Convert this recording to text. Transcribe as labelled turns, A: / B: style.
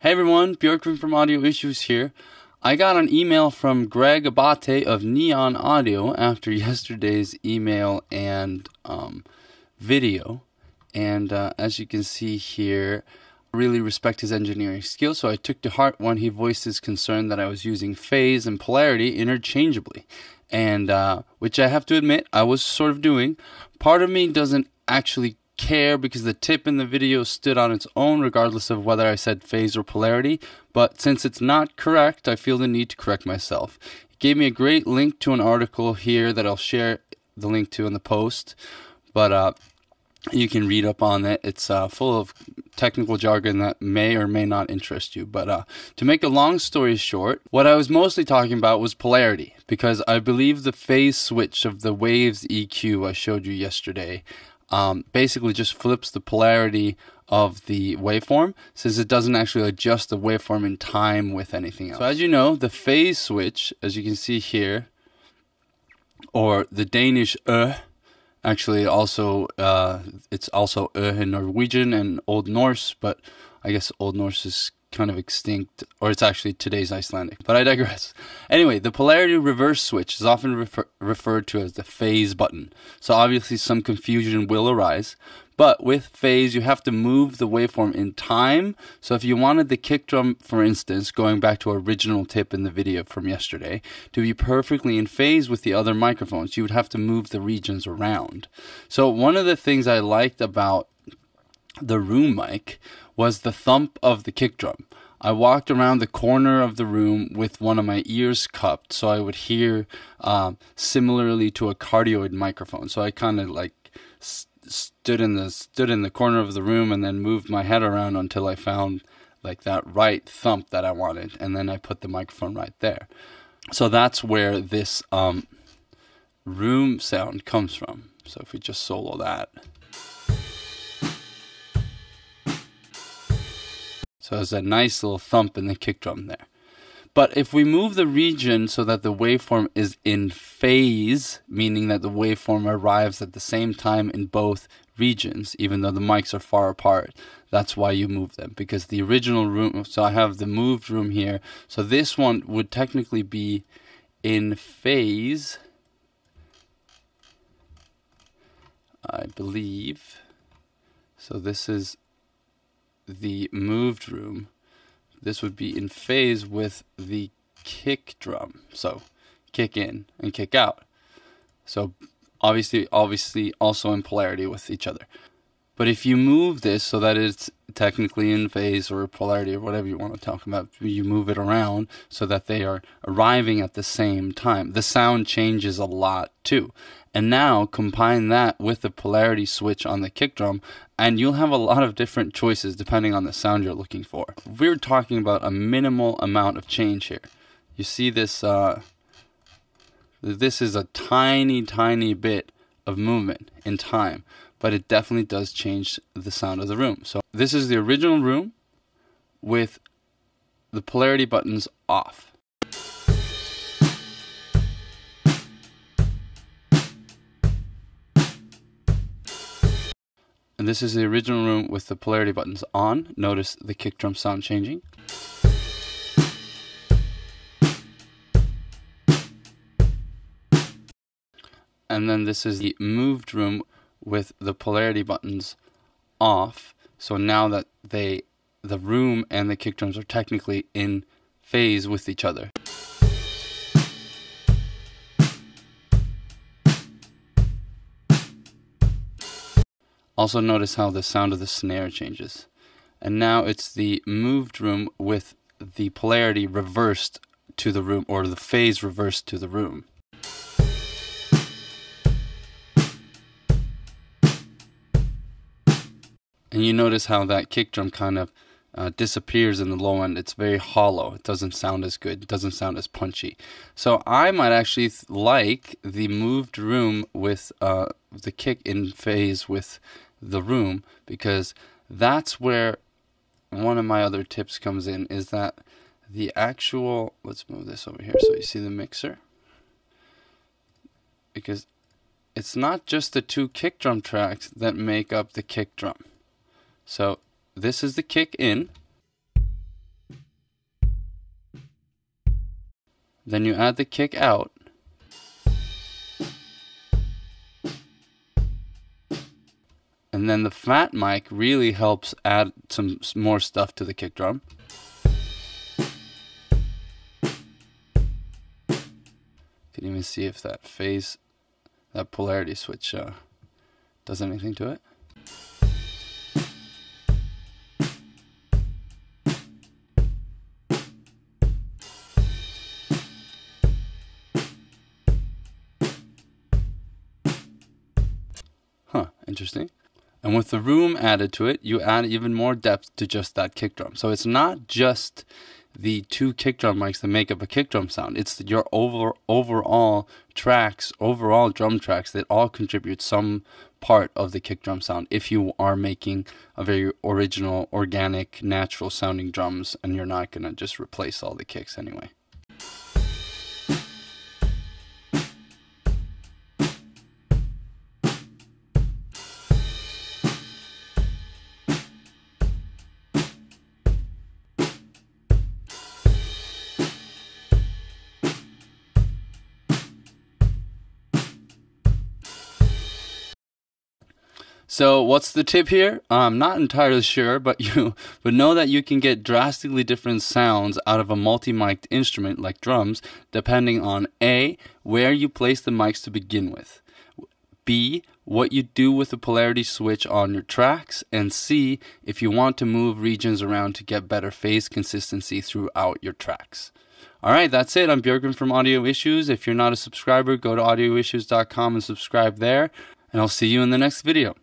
A: Hey everyone, Björkman from Audio Issues here. I got an email from Greg Abate of Neon Audio after yesterday's email and video. And as you can see here, I really respect his engineering skills, so I took to heart when he voiced his concern that I was using phase and polarity interchangeably. And which I have to admit, I was sort of doing. Part of me doesn't actually care because the tip in the video stood on its own regardless of whether I said phase or polarity, but since it's not correct, I feel the need to correct myself. He gave me a great link to an article here that I'll share the link to in the post, but you can read up on it. It's full of technical jargon that may or may not interest you. But to make a long story short, what I was mostly talking about was polarity, because I believe the phase switch of the waves EQ I showed you yesterday basically just flips the polarity of the waveform, since it doesn't actually adjust the waveform in time with anything else. So as you know, the phase switch, as you can see here, or the Danish Ö, actually also it's also Ö in Norwegian and Old Norse, but I guess Old Norse is kind of extinct, or it's actually today's Icelandic, but I digress. Anyway, the polarity reverse switch is often referred to as the phase button. So obviously some confusion will arise, but with phase you have to move the waveform in time. So if you wanted the kick drum, for instance, going back to our original tip in the video from yesterday, to be perfectly in phase with the other microphones, you would have to move the regions around. So one of the things I liked about the room mic was the thump of the kick drum. I walked around the corner of the room with one of my ears cupped so I would hear similarly to a cardioid microphone. So I kind of like stood in the corner of the room and then moved my head around until I found like that right thump that I wanted, and then I put the microphone right there. So that's where this room sound comes from. So if we just solo that. So there's a nice little thump in the kick drum there. But if we move the region so that the waveform is in phase, meaning that the waveform arrives at the same time in both regions, even though the mics are far apart, that's why you move them. Because the original room, so I have the moved room here, so this one would technically be in phase, I believe. So this is the moved room. This would be in phase with the kick drum. So kick in and kick out. So obviously also in polarity with each other. But if you move this so that it's technically in phase or polarity or whatever you want to talk about, you move it around so that they are arriving at the same time, the sound changes a lot too. And now combine that with the polarity switch on the kick drum, and you'll have a lot of different choices depending on the sound you're looking for. We're talking about a minimal amount of change here. You see this, this is a tiny bit of movement in time, but it definitely does change the sound of the room. So this is the original room with the polarity buttons off. And this is the original room with the polarity buttons on. Notice the kick drum sound changing. And then this is the moved room with the polarity buttons off. So now that the room and the kick drums are technically in phase with each other. Also notice how the sound of the snare changes. And now it's the moved room with the polarity reversed to the room, or the phase reversed to the room. And you notice how that kick drum kind of disappears in the low end. It's very hollow. It doesn't sound as good. It doesn't sound as punchy. So I might actually like the moved room with the kick in phase with the room, because that's where one of my other tips comes in, is that the actual, let's move this over here so you see the mixer, because it's not just the two kick drum tracks that make up the kick drum. So this is the kick in, then you add the kick out. And then the fat mic really helps add some more stuff to the kick drum. Can even see if that phase, that polarity switch does anything to it. Huh, interesting. And with the room added to it, you add even more depth to just that kick drum. So it's not just the two kick drum mics that make up a kick drum sound. It's your overall tracks, overall drum tracks that all contribute some part of the kick drum sound if you are making a very original, organic, natural sounding drums and you're not going to just replace all the kicks anyway. So what's the tip here? I'm not entirely sure, but know that you can get drastically different sounds out of a multi-mic'd instrument like drums, depending on A, where you place the mics to begin with, B, what you do with the polarity switch on your tracks, and C, if you want to move regions around to get better phase consistency throughout your tracks. Alright, that's it. I'm Björgvin from Audio Issues. If you're not a subscriber, go to audioissues.com and subscribe there, and I'll see you in the next video.